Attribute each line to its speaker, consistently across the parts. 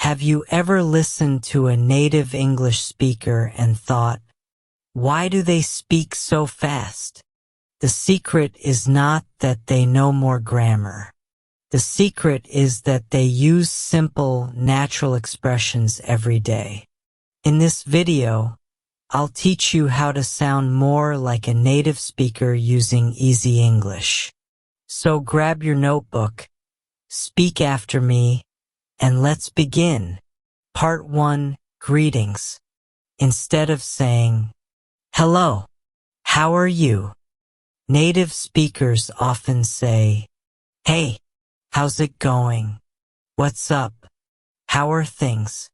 Speaker 1: Have you ever listened to a native English speaker and thought, why do they speak so fast? The secret is not that they know more grammar. The secret is that they use simple, natural expressions every day. In this video, I'll teach you how to sound more like a native speaker using easy English. So grab your notebook, speak after me, and let's begin. Part 1, Greetings. Instead of saying, hello, how are you? Native speakers often say, hey, how's it going? What's up? How are things?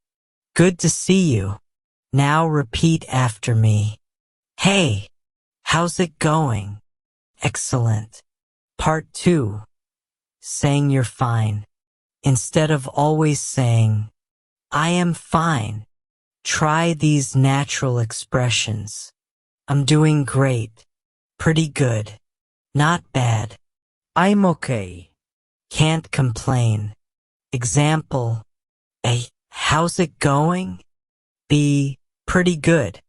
Speaker 1: Good to see you. Now repeat after me. Hey, how's it going? Excellent. Part 2, saying you're fine. Instead of always saying, I am fine, try these natural expressions. I'm doing great. Pretty good. Not bad. I'm okay. Can't complain. Example, A, how's it going? B, pretty good.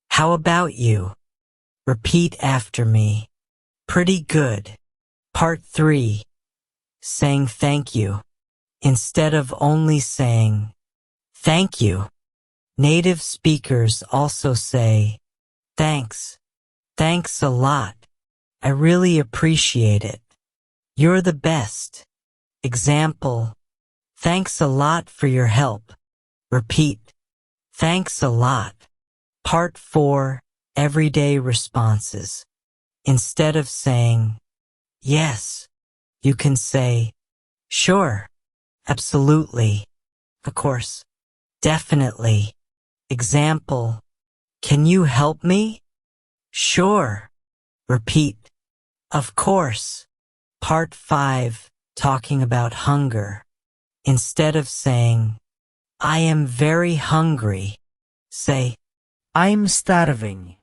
Speaker 1: How about you? Repeat after me. Pretty good. Part 3, saying thank you. Instead of only saying, thank you, native speakers also say, thanks. Thanks a lot. I really appreciate it. You're the best. Example, thanks a lot for your help. Repeat, thanks a lot. Part 4, everyday responses. Instead of saying, yes, you can say, sure. Absolutely. Of course. Definitely. Example, can you help me? Sure. Repeat, of course. Part 5, talking about hunger. Instead of saying, I am very hungry, say, I'm starving.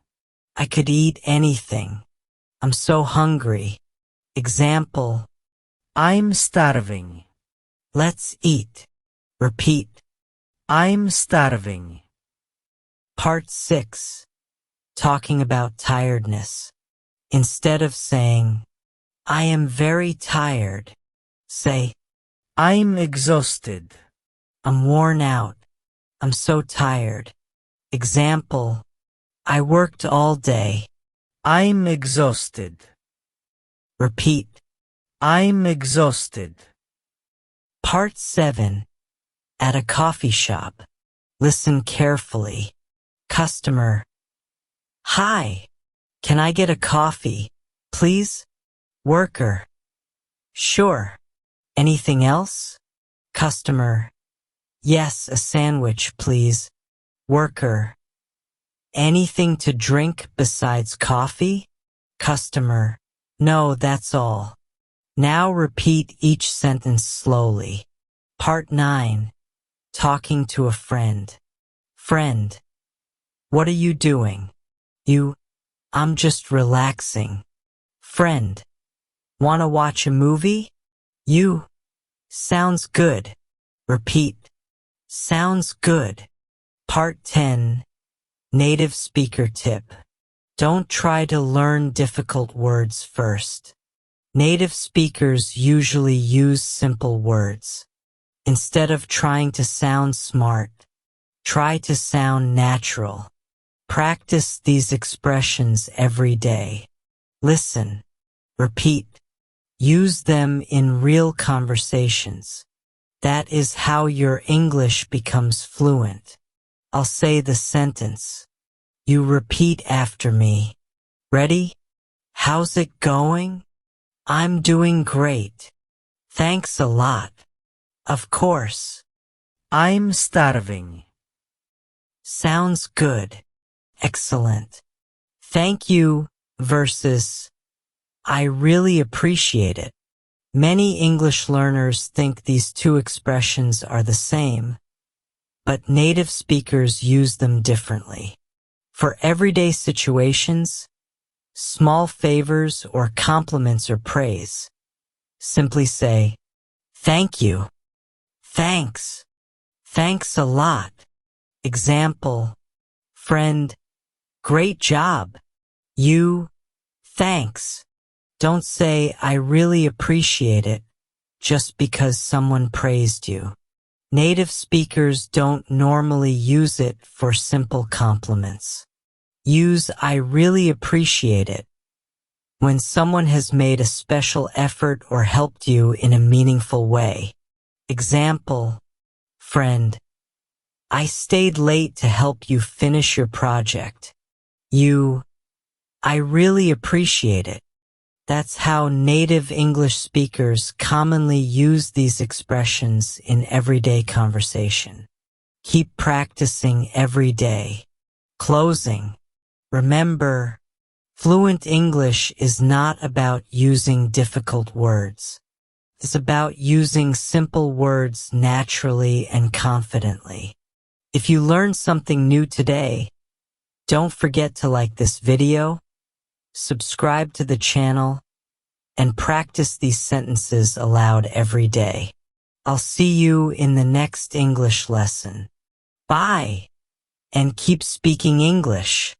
Speaker 1: I could eat anything. I'm so hungry. Example, I'm starving. Let's eat. Repeat, I'm starving. Part 6, talking about tiredness. Instead of saying, I am very tired, say, I'm exhausted. I'm worn out. I'm so tired. Example, I worked all day. I'm exhausted. Repeat, I'm exhausted. Part 7, at a coffee shop. Listen carefully. Customer, hi, can I get a coffee, please? Worker, sure. Anything else? Customer, yes, a sandwich, please. Worker, anything to drink besides coffee? Customer, no, that's all. Now repeat each sentence slowly. Part 9, talking to a friend. Friend, what are you doing? You, I'm just relaxing. Friend, wanna watch a movie? You, sounds good. Repeat, sounds good. Part 10, native speaker tip. Don't try to learn difficult words first. Native speakers usually use simple words. Instead of trying to sound smart, try to sound natural. Practice these expressions every day. Listen, repeat, use them in real conversations. That is how your English becomes fluent. I'll say the sentence. You repeat after me. Ready? How's it going? I'm doing great. Thanks a lot. Of course. I'm starving. Sounds good. Excellent. Thank you versus I really appreciate it. Many English learners think these two expressions are the same, but native speakers use them differently. For everyday situations, small favors or compliments or praise, simply say, thank you, thanks, Thanks a lot. Example, friend, great job. You, thanks. Don't say I really appreciate it just because someone praised you. Native speakers don't normally use it for simple compliments. Use I really appreciate it when someone has made a special effort or helped you in a meaningful way. Example, friend, I stayed late to help you finish your project. You, I really appreciate it. That's how native English speakers commonly use these expressions in everyday conversation. Keep practicing every day. Closing. Remember, fluent English is not about using difficult words. It's about using simple words naturally and confidently. If you learned something new today, don't forget to like this video, subscribe to the channel, and practice these sentences aloud every day. I'll see you in the next English lesson. Bye, and keep speaking English.